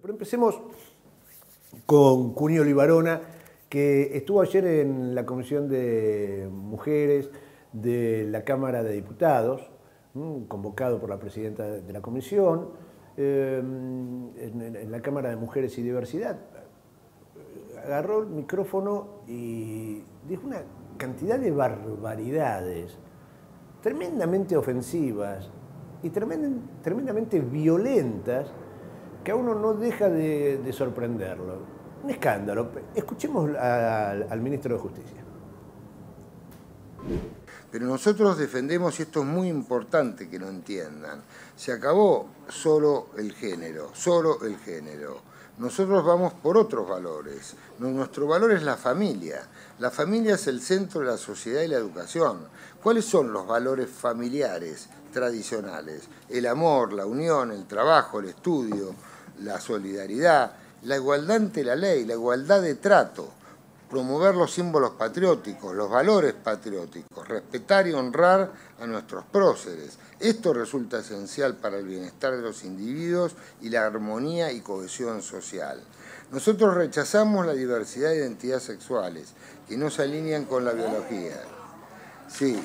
Pero empecemos con Cunio Libarona, que estuvo ayer en la Comisión de Mujeres de la Cámara de Diputados, convocado por la presidenta de la Comisión, en la Cámara de Mujeres y Diversidad. Agarró el micrófono y dijo una cantidad de barbaridades tremendamente ofensivas y tremendamente violentas que a uno no deja de sorprenderlo. Un escándalo. Escuchemos al ministro de Justicia. Pero nosotros defendemos, y esto es muy importante que lo entiendan, se acabó solo el género, solo el género. Nosotros vamos por otros valores. Nuestro valor es la familia. La familia es el centro de la sociedad y la educación. ¿Cuáles son los valores familiares tradicionales? El amor, la unión, el trabajo, el estudio, la solidaridad, la igualdad ante la ley, la igualdad de trato, promover los símbolos patrióticos, los valores patrióticos, respetar y honrar a nuestros próceres. Esto resulta esencial para el bienestar de los individuos y la armonía y cohesión social. Nosotros rechazamos la diversidad de identidades sexuales que no se alinean con la biología. Sí.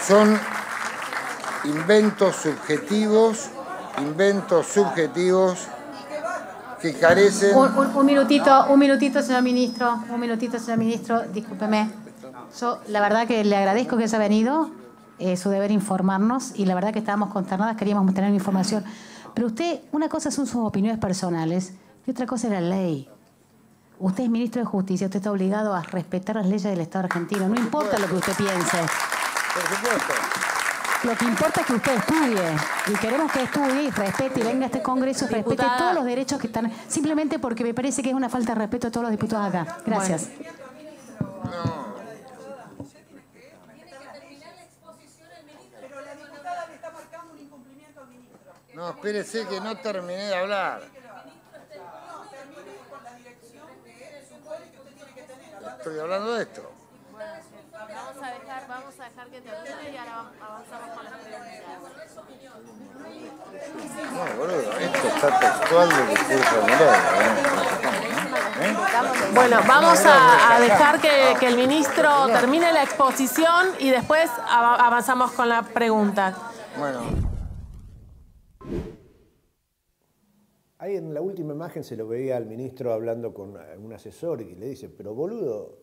Son inventos subjetivos que carecen... Un minutito, señor ministro, discúlpeme. Yo la verdad que le agradezco que haya venido, su deber informarnos, y la verdad que estábamos consternadas, queríamos tener información. Pero usted, una cosa son sus opiniones personales y otra cosa es la ley. Usted es ministro de Justicia, usted está obligado a respetar las leyes del Estado argentino, no importa lo que usted piense. Por supuesto. Lo que importa es que usted estudie, y queremos que estudie y respete y venga a este Congreso y respete todos los derechos que están, simplemente porque me parece que es una falta de respeto a todos los diputados acá. Gracias. No, espérese que no terminé de hablar. Estoy hablando de esto. Vamos a dejar que termine y ahora avanzamos con las preguntas. No, boludo, esto está textual del discurso de Milei. Bueno, vamos a dejar que el ministro termine la exposición y después avanzamos con la pregunta. Bueno. Ahí en la última imagen se lo veía al ministro hablando con un asesor y le dice, pero boludo,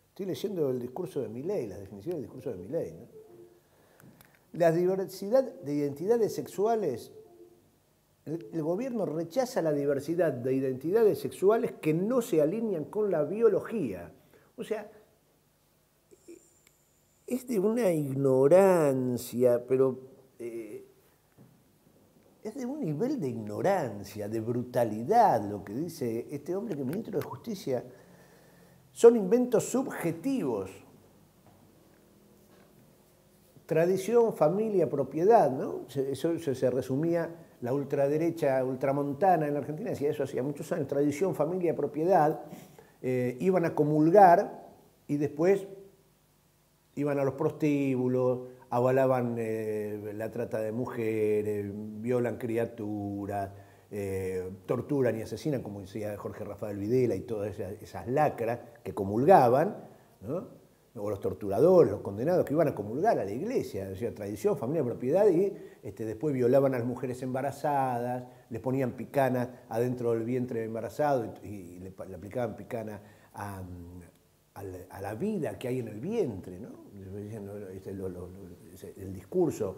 estoy leyendo el discurso de Milei, las definiciones del discurso de Milei, ¿no? La diversidad de identidades sexuales, el gobierno rechaza la diversidad de identidades sexuales que no se alinean con la biología. O sea, es de una ignorancia, pero es de un nivel de ignorancia, de brutalidad lo que dice este hombre que es ministro de Justicia. Son inventos subjetivos. Tradición, familia, propiedad, ¿no? Eso se resumía la ultraderecha, ultramontana en la Argentina, decía eso hacía muchos años. Tradición, familia, propiedad. Iban a comulgar y después iban a los prostíbulos, avalaban la trata de mujeres, violan criaturas, torturan y asesinan, como decía Jorge Rafael Videla y todas esas lacras que comulgaban, ¿no? O los torturadores, los condenados que iban a comulgar a la iglesia, o sea, tradición, familia, propiedad, y después violaban a las mujeres embarazadas, les ponían picanas adentro del vientre embarazado y le aplicaban picana a la vida que hay en el vientre, ¿no? El discurso,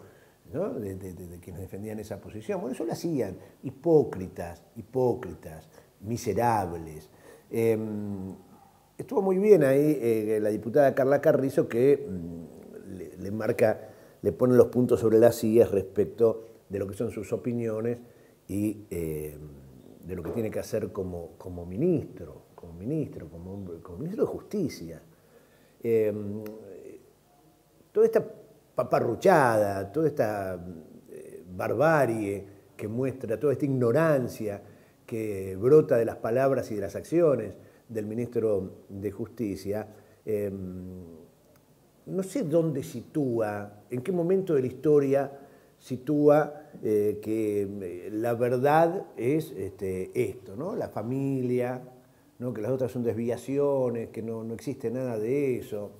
¿no? de quienes defendían esa posición. Bueno, eso lo hacían hipócritas, miserables. Estuvo muy bien ahí la diputada Carla Carrizo, que le pone los puntos sobre las IES respecto de lo que son sus opiniones y de lo que tiene que hacer como ministro de Justicia. Toda esta paparruchada, toda esta barbarie que muestra, toda esta ignorancia que brota de las palabras y de las acciones del ministro de Justicia, no sé dónde sitúa, en qué momento de la historia sitúa que la verdad es esto, ¿no? La familia, ¿no? Que las otras son desviaciones, que no existe nada de eso.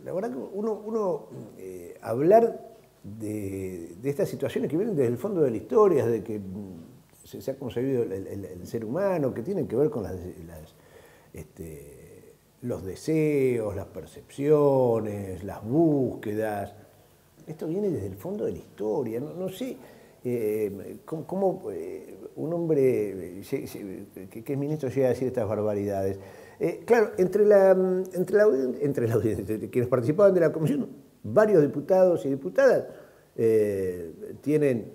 La verdad que uno hablar de estas situaciones que vienen desde el fondo de la historia, de que se ha concebido el ser humano, que tienen que ver con los deseos, las percepciones, las búsquedas. Esto viene desde el fondo de la historia. No sé cómo un hombre que es ministro llega a decir estas barbaridades. Claro, entre la audiencia, quienes participaban de la comisión, varios diputados y diputadas tienen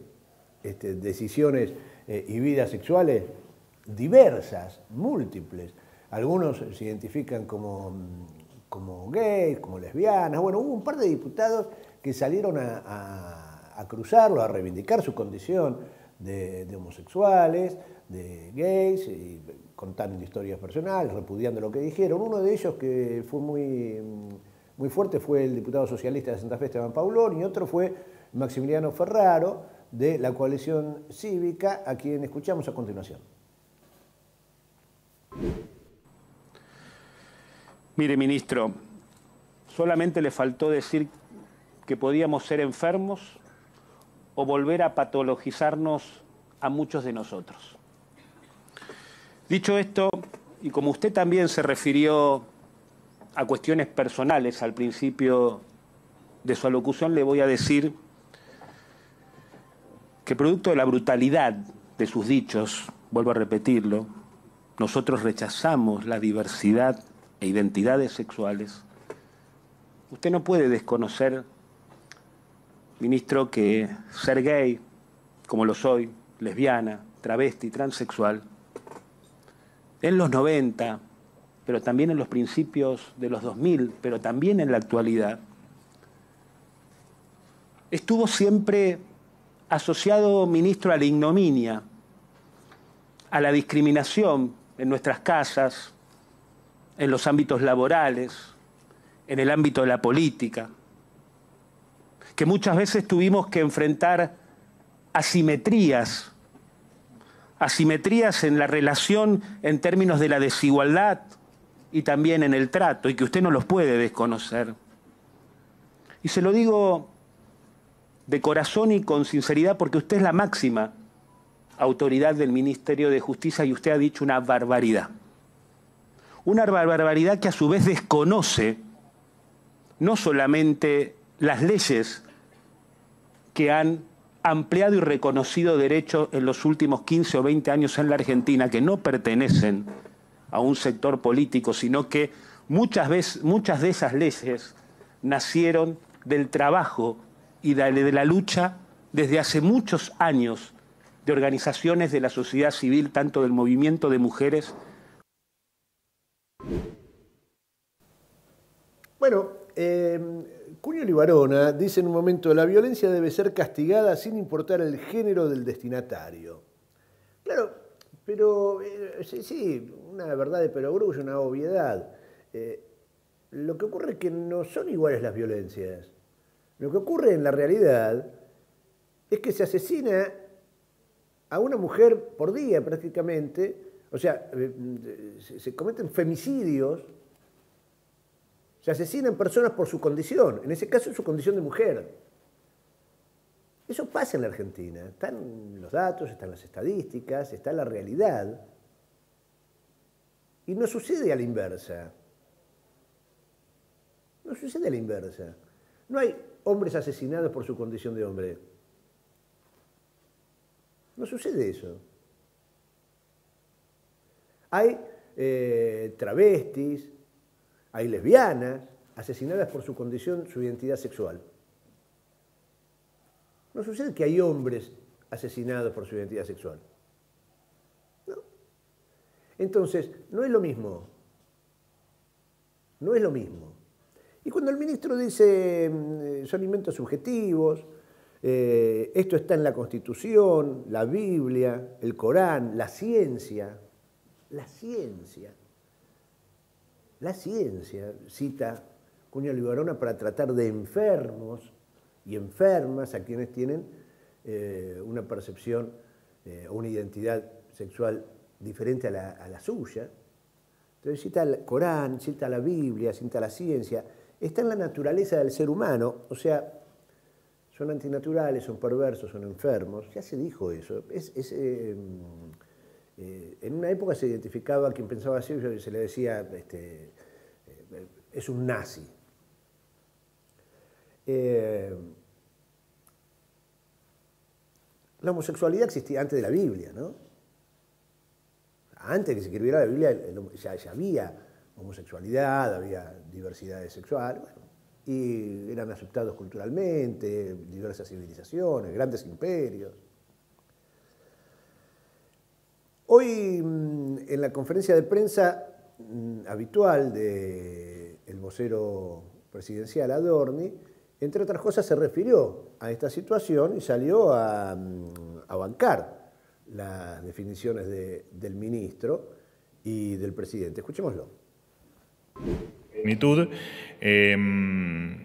decisiones y vidas sexuales diversas, múltiples. Algunos se identifican como gays, como lesbianas. Bueno, hubo un par de diputados que salieron a cruzarlo, a reivindicar su condición de homosexuales, de gays, y contando historias personales, repudiando lo que dijeron. Uno de ellos que fue muy fuerte fue el diputado socialista de Santa Fe, Esteban Paulón, y otro fue Maximiliano Ferraro, de la coalición cívica, a quien escuchamos a continuación. Mire, ministro, solamente le faltó decir que podíamos ser enfermos o volver a patologizarnos a muchos de nosotros. Dicho esto, y como usted también se refirió a cuestiones personales al principio de su alocución, le voy a decir que producto de la brutalidad de sus dichos, vuelvo a repetirlo, nosotros rechazamos la diversidad e identidades sexuales. Usted no puede desconocer, ministro, que ser gay, como lo soy, lesbiana, travesti, transexual, en los 90, pero también en los principios de los 2000, pero también en la actualidad, estuvo siempre asociado, ministro, a la ignominia, a la discriminación en nuestras casas, en los ámbitos laborales, en el ámbito de la política, que muchas veces tuvimos que enfrentar asimetrías en la relación en términos de la desigualdad y también en el trato, y que usted no los puede desconocer. Y se lo digo de corazón y con sinceridad porque usted es la máxima autoridad del Ministerio de Justicia y usted ha dicho una barbaridad. Una barbaridad que a su vez desconoce no solamente las leyes que han ampliado y reconocido derechos en los últimos 15 o 20 años en la Argentina, que no pertenecen a un sector político, sino que muchas de esas leyes nacieron del trabajo y de la lucha desde hace muchos años de organizaciones de la sociedad civil, tanto del movimiento de mujeres. Bueno, Cunio Libarona dice en un momento: la violencia debe ser castigada sin importar el género del destinatario. Claro, pero sí, una verdad de perogrullo, una obviedad. Lo que ocurre es que no son iguales las violencias. Lo que ocurre en la realidad es que se asesina a una mujer por día prácticamente, o sea, se cometen femicidios, se asesinan personas por su condición, en ese caso su condición de mujer. Eso pasa en la Argentina, están los datos, están las estadísticas, está la realidad, y no sucede a la inversa. No sucede a la inversa. No hay hombres asesinados por su condición de hombre. No sucede eso. Hay travestis, hay lesbianas asesinadas por su condición, su identidad sexual. No sucede que hay hombres asesinados por su identidad sexual. No. Entonces, no es lo mismo. No es lo mismo. Y cuando el ministro dice son inventos subjetivos, esto está en la Constitución, la Biblia, el Corán, la ciencia. la ciencia, cita Cuño Libarona, para tratar de enfermos y enfermas a quienes tienen una percepción o una identidad sexual diferente a la suya. Entonces cita el Corán, cita la Biblia, cita la ciencia. Está en la naturaleza del ser humano, o sea, son antinaturales, son perversos, son enfermos. Ya se dijo eso. En una época se identificaba a quien pensaba así, se le decía, es un nazi. La homosexualidad existía antes de la Biblia, ¿no? Antes de que se escribiera la Biblia ya había homosexualidad, había diversidad sexual, bueno, y eran aceptados culturalmente, diversas civilizaciones, grandes imperios. Hoy, en la conferencia de prensa habitual del vocero presidencial Adorni, entre otras cosas se refirió a esta situación y salió a bancar las definiciones del ministro y del presidente. Escuchémoslo.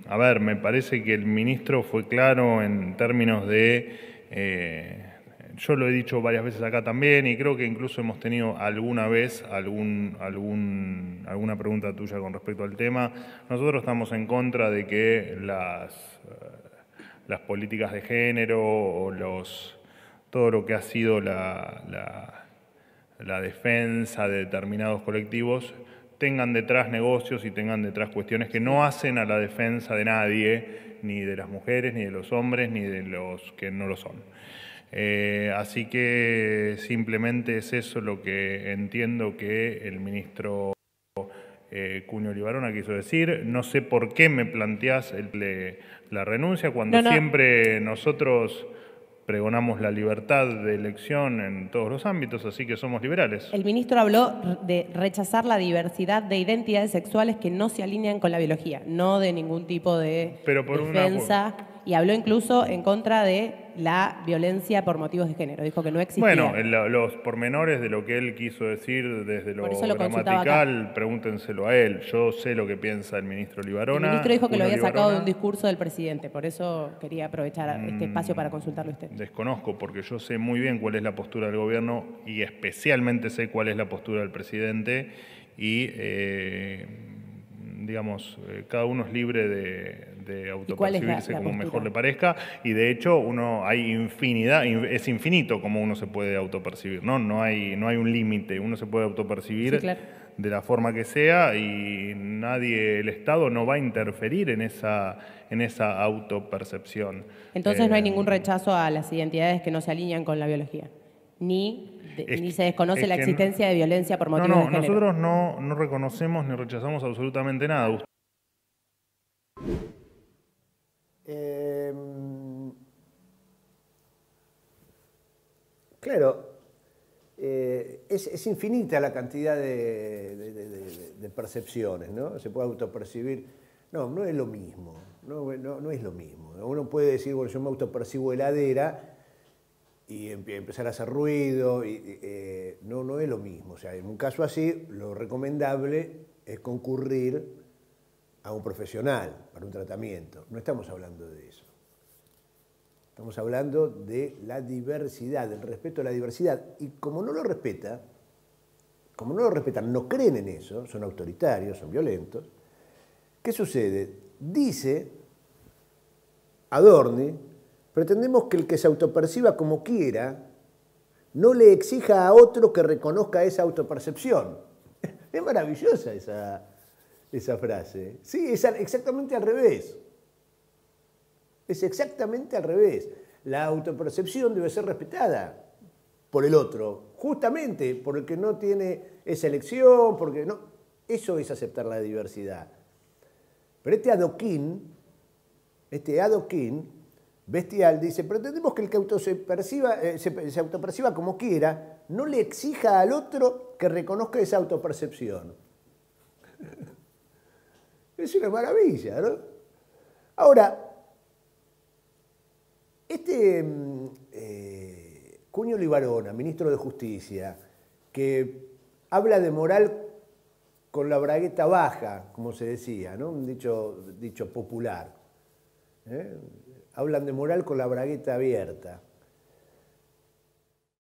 A ver, me parece que el ministro fue claro en términos de, yo lo he dicho varias veces acá también, y creo que incluso hemos tenido alguna vez alguna pregunta tuya con respecto al tema. Nosotros estamos en contra de que las políticas de género o todo lo que ha sido la defensa de determinados colectivos tengan detrás negocios y tengan detrás cuestiones que no hacen a la defensa de nadie, ni de las mujeres, ni de los hombres, ni de los que no lo son. Así que simplemente es eso lo que entiendo que el ministro Cuño Libarona quiso decir. No sé por qué me planteás la renuncia cuando siempre nosotros pregonamos la libertad de elección en todos los ámbitos, así que somos liberales. El ministro habló de rechazar la diversidad de identidades sexuales que no se alinean con la biología, no de ningún tipo de defensa, y habló incluso en contra de la violencia por motivos de género. Dijo que no existía. Bueno, los pormenores de lo que él quiso decir desde lo gramatical, pregúntenselo a él. Yo sé lo que piensa el ministro Libarona. El ministro dijo que lo había sacado de un discurso del presidente, por eso quería aprovechar este espacio para consultarlo a usted. Desconozco, porque yo sé muy bien cuál es la postura del gobierno y especialmente sé cuál es la postura del presidente y, digamos, cada uno es libre de autopercibirse como mejor le parezca, y de hecho hay infinidad, es infinito como uno se puede autopercibir, no hay un límite, uno se puede autopercibir de la forma que sea y nadie, el Estado no va a interferir en esa autopercepción. Entonces no hay ningún rechazo a las identidades que no se alinean con la biología, ni se desconoce la existencia de violencia por motivos de género. Nosotros no reconocemos ni rechazamos absolutamente nada. Claro, es infinita la cantidad de percepciones, ¿no? Se puede autopercibir. No es lo mismo, no es lo mismo. Uno puede decir, bueno, yo me autopercibo heladera y empezar a hacer ruido, no es lo mismo. O sea, en un caso así, lo recomendable es concurrir a un profesional para un tratamiento. No estamos hablando de eso. Estamos hablando de la diversidad, del respeto a la diversidad. Y como no lo respetan, no creen en eso, son autoritarios, son violentos, ¿qué sucede? Dice Adorni, pretendemos que el que se autoperciba como quiera no le exija a otro que reconozca esa autopercepción. Es maravillosa esa frase. Sí, es exactamente al revés. Es exactamente al revés. La autopercepción debe ser respetada por el otro, justamente por el que no tiene esa elección, porque no. Eso es aceptar la diversidad. Pero este adoquín bestial dice, pretendemos que el que se autoperciba como quiera, no le exija al otro que reconozca esa autopercepción. Es una maravilla, ¿no? Ahora, Cuño Libarona, ministro de Justicia, que habla de moral con la bragueta baja, como se decía, ¿no? Un dicho popular. Hablan de moral con la bragueta abierta.